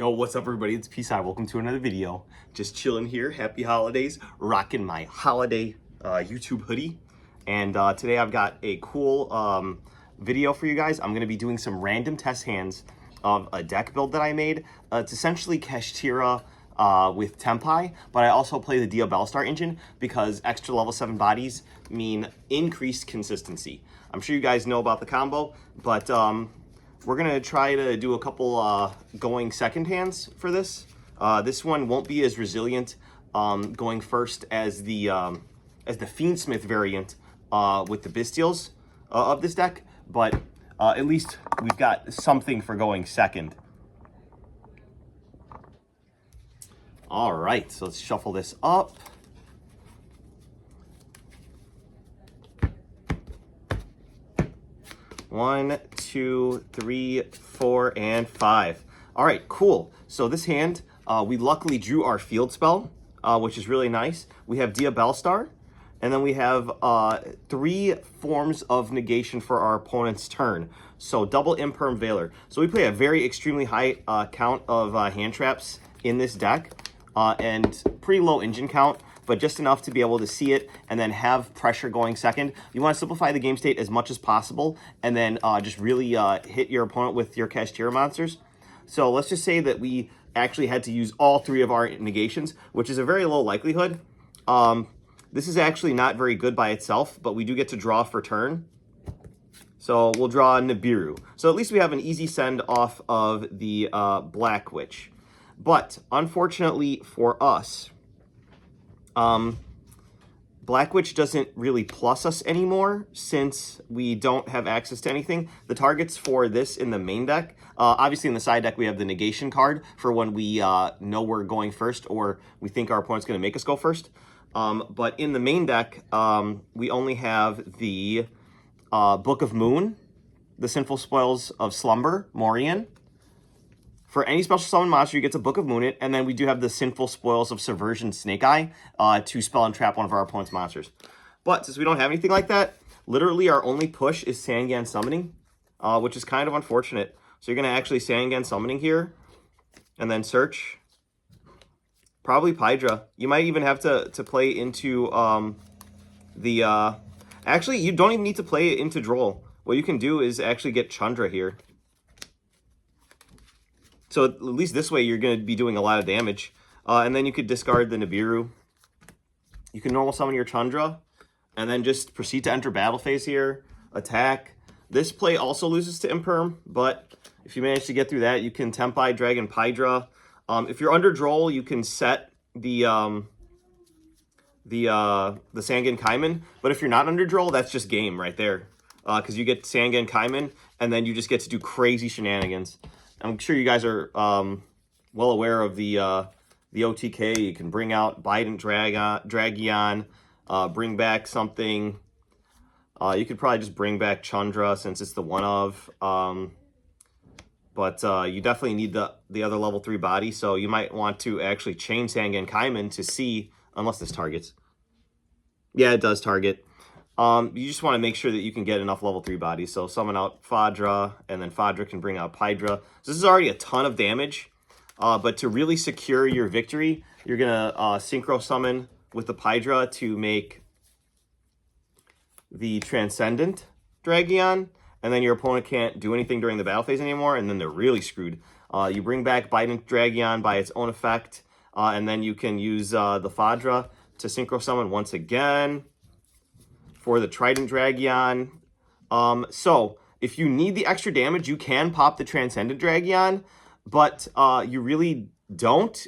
Yo, what's up everybody? It's Psai. Welcome to another video. Just chilling here. Happy holidays. Rocking my holiday YouTube hoodie. And today I've got a cool video for you guys. I'm going to be doing some random test hands of a deck build that I made. It's essentially Kashtira with Tenpai, but I also play the Diabellstar engine because extra level 7 bodies mean increased consistency. I'm sure you guys know about the combo, but we're gonna try to do a couple going second hands for this. This one won't be as resilient going first as the Fiendsmith variant with the Bystials of this deck, but at least we've got something for going second. All right, so let's shuffle this up. One, two, three, four, and five. All right, cool. So this hand, we luckily drew our field spell, which is really nice. We have Diabellstar, and then we have 3 forms of negation for our opponent's turn. So double Imperm Veiler. So we play a very extremely high count of hand traps in this deck, and pretty low engine count, but just enough to be able to see it and then have pressure going second. You want to simplify the game state as much as possible and then just really hit your opponent with your Kashtira monsters. So let's just say that we actually had to use all 3 of our negations, which is a very low likelihood. This is actually not very good by itself, but we do get to draw for turn. So we'll draw Nibiru. So at least we have an easy send off of the Black Witch. But unfortunately for us, Black Witch doesn't really plus us anymore since we don't have access to anything. The targets for this in the main deck, obviously in the side deck we have the negation card for when we know we're going first or we think our opponent's going to make us go first. But in the main deck, we only have the Book of Moon, the Sinful Spoils of Slumber, Morian. For any special summon monster, you get to Book of Moon it, and then we do have the Sinful Spoils of Subversion Snake Eye to spell and trap one of our opponent's monsters. But since we don't have anything like that, literally our only push is Sangan Summoning, which is kind of unfortunate. So you're going to actually Sangan Summoning here, and then search. Probably Pydra. You might even have to play into actually, you don't even need to play it into Droll. What you can do is actually get Chandra here. So at least this way you're going to be doing a lot of damage. And then you could discard the Nibiru. You can normal summon your Chandra. And then just proceed to enter battle phase here. Attack. This play also loses to Imperm. But if you manage to get through that, you can Tenpai, Dragon, Pydra. If you're under Droll, you can set the Sangan Kaiman. But if you're not under Droll, that's just game right there. Because you get Sangan Kaiman. And then you just get to do crazy shenanigans. I'm sure you guys are well aware of the OTK. You can bring out Bident Dragion, bring back something. You could probably just bring back Chandra since it's the one of. But you definitely need the other level 3 body, so you might want to actually chain Sangan Kaiman to see, unless this targets. Yeah, it does target. You just want to make sure that you can get enough level 3 bodies. So summon out Fadra, and then Fadra can bring out Pydra. So this is already a ton of damage. But to really secure your victory, you're going to synchro summon with the Pydra to make the Transcendent Dragion. And then your opponent can't do anything during the battle phase anymore, and then they're really screwed. You bring back Bident Dragion by its own effect, and then you can use the Fadra to synchro summon once again for the Trident Dragion. So if you need the extra damage, you can pop the Transcendent Dragion, but you really don't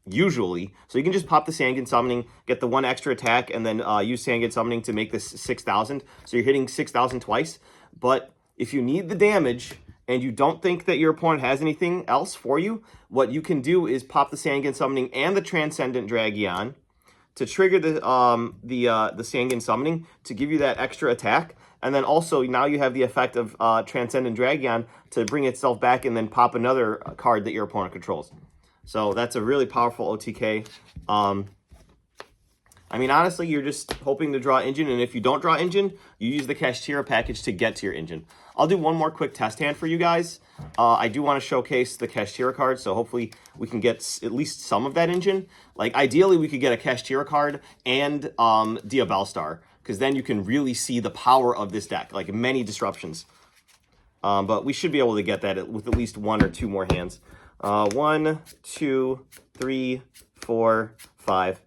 usually. So you can just pop the Sangan Summoning, get the 1 extra attack, and then use Sangan Summoning to make this 6,000. So you're hitting 6,000 twice. But if you need the damage and you don't think that your opponent has anything else for you, what you can do is pop the Sangan Summoning and the Transcendent Dragion to trigger the Sangan Summoning to give you that extra attack. And then also, now you have the effect of Transcendent Dragion to bring itself back and then pop another card that your opponent controls. So that's a really powerful OTK. I mean, honestly, you're just hoping to draw engine, and if you don't draw engine, you use the Kashtira package to get to your engine. I'll do one more quick test hand for you guys. I do want to showcase the Kashtira card, so hopefully we can get at least some of that engine. Like, ideally, we could get a Kashtira card and Diabellstar, because then you can really see the power of this deck, like many disruptions. But we should be able to get that with at least 1 or 2 more hands. 1, 2, 3, 4, 5.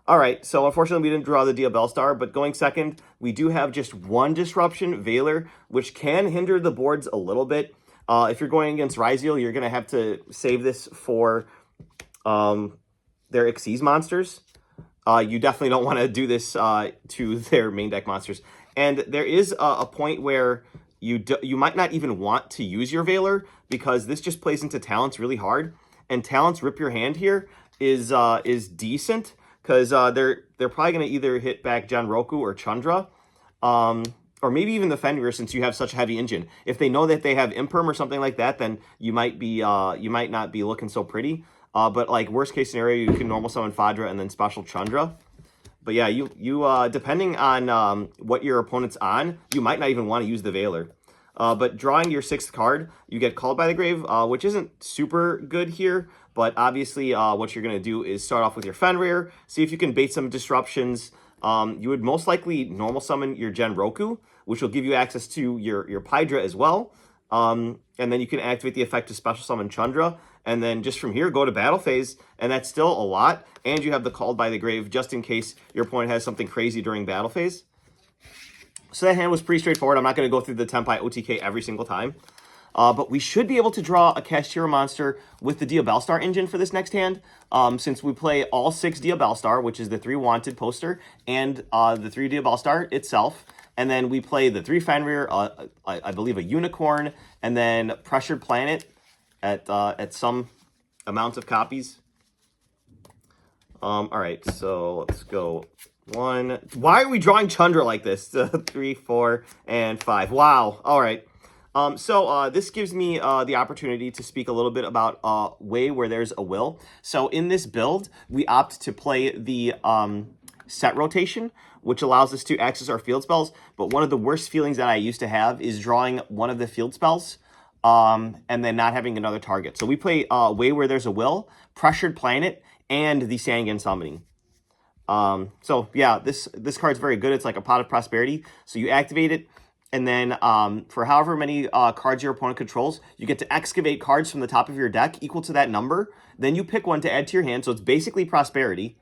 All right, so unfortunately we didn't draw the Diabellstar, but going second, we do have just 1 disruption, Valor, which can hinder the boards a little bit. If you're going against Ryzeal, you're going to have to save this for their Xyz monsters. You definitely don't want to do this to their main deck monsters. And there is a point where you might not even want to use your Valor, because this just plays into Talents really hard. And Talents Rip Your Hand here is decent, because they're probably going to either hit back Genroku or Chandra, or maybe even the Fenrir, since you have such a heavy engine. If they know that they have Imperm or something like that, then you might not be looking so pretty. But like worst case scenario, you can normal summon Fadra and then special Chandra. But yeah, you depending on what your opponent's on, you might not even want to use the Valor. But drawing your 6th card, you get Called by the Grave, which isn't super good here. But obviously, what you're going to do is start off with your Fenrir, see if you can bait some disruptions. You would most likely normal summon your Genroku, which will give you access to your Pydra as well. And then you can activate the effect to special summon Chandra. And then just from here, go to battle phase. And that's still a lot. And you have the Called by the Grave, just in case your opponent has something crazy during battle phase. So that hand was pretty straightforward. I'm not going to go through the Tenpai OTK every single time. But we should be able to draw a Kashtira monster with the Diabellstar engine for this next hand, since we play all 6 Diabellstar, which is the 3 Wanted poster, and the 3 Diabellstar itself. And then we play the 3 Fenrir, I believe a Unicorn, and then Pressured Planet at some amount of copies. All right, so let's go 1. Why are we drawing Chandra like this? 3, 4, and 5. Wow. All right. So this gives me the opportunity to speak a little bit about Way Where There's a Will. So in this build, we opt to play the set rotation, which allows us to access our field spells. But one of the worst feelings that I used to have is drawing one of the field spells and then not having another target. So we play Way Where There's a Will, Pressured Planet, and the Sangan Summoning. So yeah, this card's very good. It's like a Pot of Prosperity. So you activate it, and then for however many cards your opponent controls, you get to excavate cards from the top of your deck equal to that number. Then you pick one to add to your hand, so it's basically Prosperity.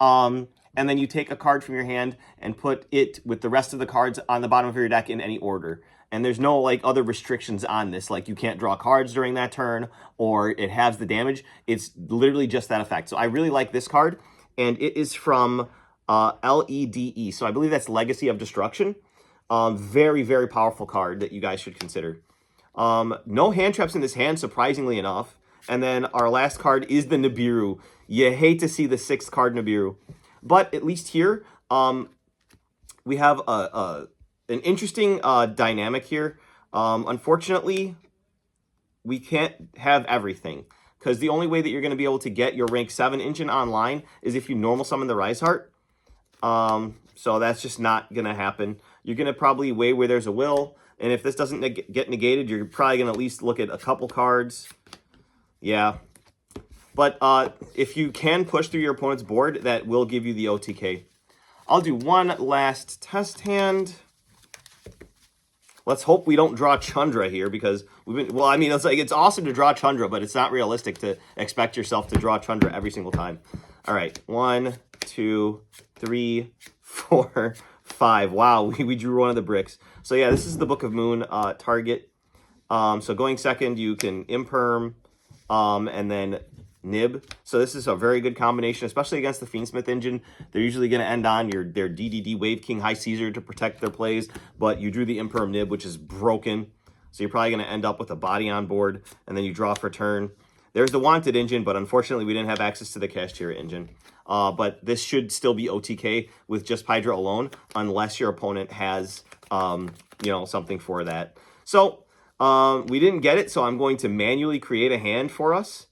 And then you take a card from your hand and put it with the rest of the cards on the bottom of your deck in any order. And there's no like other restrictions on this, like you can't draw cards during that turn, or it has the damage. It's literally just that effect. So I really like this card, and it is from LEDE. So I believe that's Legacy of Destruction. Very, very powerful card that you guys should consider. No hand traps in this hand, surprisingly enough. And then our last card is the Nibiru. You hate to see the 6th card Nibiru. But at least here, we have an interesting dynamic here. Unfortunately, we can't have everything, because the only way that you're going to be able to get your rank 7 engine online is if you normal summon the Rise Heart. So that's just not going to happen. You're going to probably Way Where There's a Will. And if this doesn't get negated, you're probably going to at least look at a couple cards. Yeah. But if you can push through your opponent's board, that will give you the OTK. I'll do one last test hand. Let's hope we don't draw Chandra here, because well, I mean, it's awesome to draw Chandra, but it's not realistic to expect yourself to draw Chandra every single time. All right, 1, 2, 3, 4, 5. Wow, we drew one of the bricks. So yeah, this is the Book of Moon target. So going second, you can Imperm, and then Nib. So this is a very good combination, especially against the Fiendsmith engine. They're usually going to end on their DDD Wave King High Caesar to protect their plays, but you drew the Imperm Nib, which is broken. So you're probably going to end up with a body on board, and then you draw for turn. There's the Wanted engine, but unfortunately we didn't have access to the Kashtira engine. But this should still be OTK with just Pydra alone, unless your opponent has, something for that. So we didn't get it, so I'm going to manually create a hand for us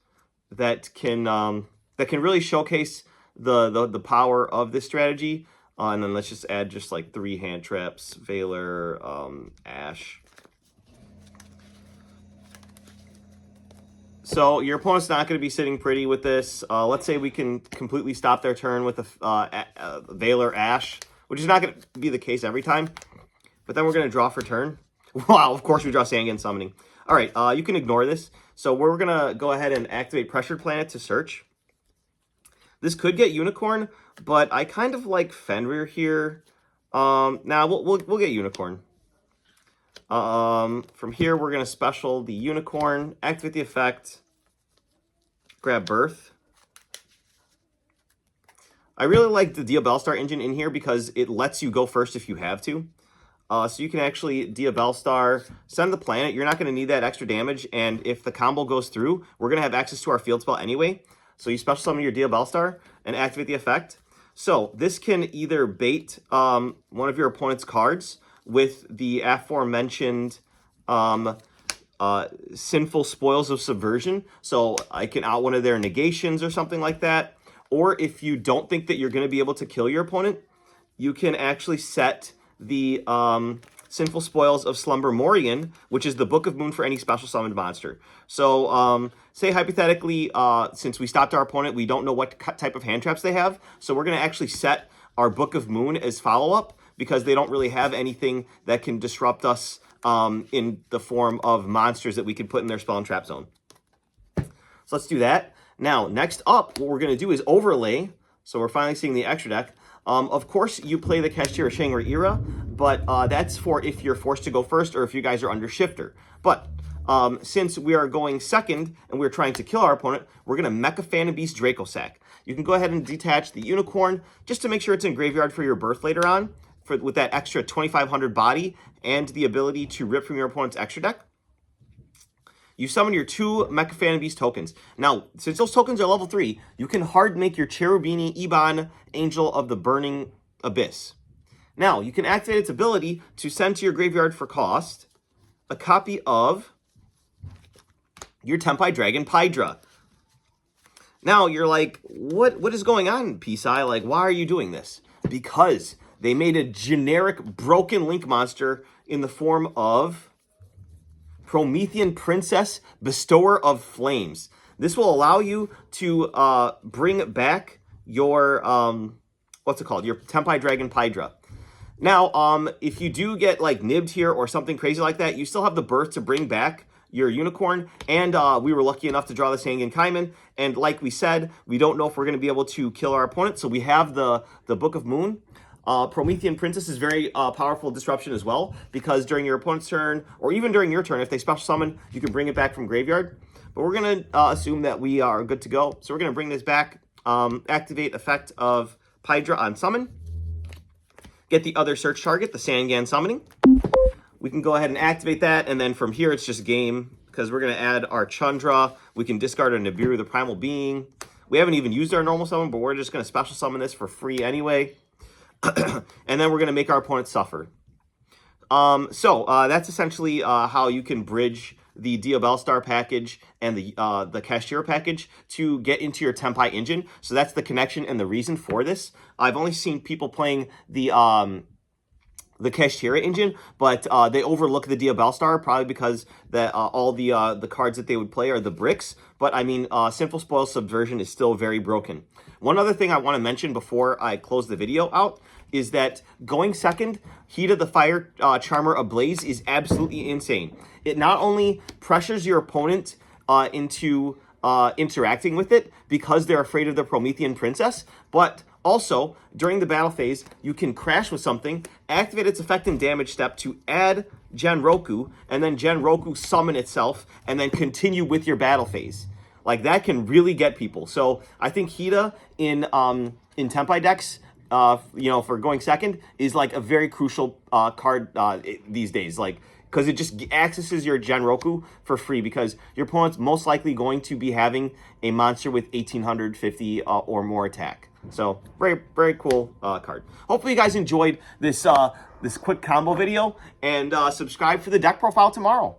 that can really showcase the power of this strategy. And then let's just add just like 3 hand traps, Valor, Ash. So your opponent's not going to be sitting pretty with this. Let's say we can completely stop their turn with a Valor Ash, which is not going to be the case every time. But then we're going to draw for turn. Wow, of course we draw Sangan Summoning. All right, you can ignore this. So we're going to go ahead and activate Pressured Planet to search. This could get Unicorn, but I kind of like Fenrir here. Now we'll get Unicorn. From here, we're going to special the Unicorn, activate the effect, grab Birth. I really like the Diabellstar engine in here because it lets you go first if you have to. So you can actually Diabellstar, send the planet. You're not going to need that extra damage, and if the combo goes through, we're going to have access to our field spell anyway. So you special summon your Diabellstar and activate the effect. So this can either bait one of your opponent's cards with the aforementioned Sinful Spoils of Subversion. So I can out one of their negations or something like that. Or if you don't think that you're going to be able to kill your opponent, you can actually set the Sinful Spoils of Slumber Morian, which is the Book of Moon for any special summoned monster. So say hypothetically, since we stopped our opponent, we don't know what type of hand traps they have. So we're going to actually set our Book of Moon as follow-up because they don't really have anything that can disrupt us in the form of monsters that we can put in their spell and trap zone. So let's do that. Now, next up, what we're going to do is overlay. So we're finally seeing the extra deck. Of course, you play the Kashtira Shangri Era, but that's for if you're forced to go first or if you guys are under shifter. But since we are going second and we're trying to kill our opponent, we're going to Mecha Phantom Beast Draco Sack. You can go ahead and detach the Unicorn just to make sure it's in graveyard for your birth later on with that extra 2,500 body and the ability to rip from your opponent's extra deck. You summon your 2 Mecha Phantom Beast tokens. Now, since those tokens are level 3, you can hard make your Cherubini Iban Angel of the Burning Abyss. Now, you can activate its ability to send to your graveyard for cost a copy of your Tenpai Dragon Pydra. Now, you're like, what is going on, Psai? Like, why are you doing this? Because they made a generic broken Link monster in the form of Promethean Princess, Bestower of Flames. This will allow you to bring back your, what's it called? Your Tenpai Dragon Pydra. Now, if you do get, like, nibbed here or something crazy like that, you still have the birth to bring back your Unicorn. And we were lucky enough to draw the Sangan Kaiman. And like we said, we don't know if we're going to be able to kill our opponent. So we have the Book of Moon. Promethean Princess is very powerful disruption as well, because during your opponent's turn, or even during your turn, if they special summon, you can bring it back from graveyard. But we're going to assume that we are good to go. So we're going to bring this back, activate effect of Pydra on summon, get the other search target, the Sangan Summoning. We can go ahead and activate that, and then from here it's just game, because we're going to add our Chandra. We can discard a Nibiru, the Primal Being. We haven't even used our normal summon, but we're just going to special summon this for free anyway. And then we're going to make our opponent suffer. So that's essentially how you can bridge the Diabellstar package and the Kashtira package to get into your Tenpai engine. So that's the connection and the reason for this. I've only seen people playing the Kashtira engine, but they overlook the Diabellstar probably because all the cards that they would play are the bricks. But I mean, Sinful Spoil Subversion is still very broken. One other thing I want to mention before I close the video out is that going second, Heat of the Fire Charmer Ablaze is absolutely insane. It not only pressures your opponent into interacting with it because they're afraid of the Promethean Princess, but also, during the battle phase, you can crash with something, activate its effect and damage step to add Genroku, and then Genroku summon itself, and then continue with your battle phase. Like, that can really get people. So, I think Hida in Tenpai decks, for going second, is like a very crucial card these days. Like, because it just accesses your Genroku for free, because your opponent's most likely going to be having a monster with 1850 or more attack. So, very, very cool card. Hopefully you guys enjoyed this quick combo video, and subscribe for the deck profile tomorrow.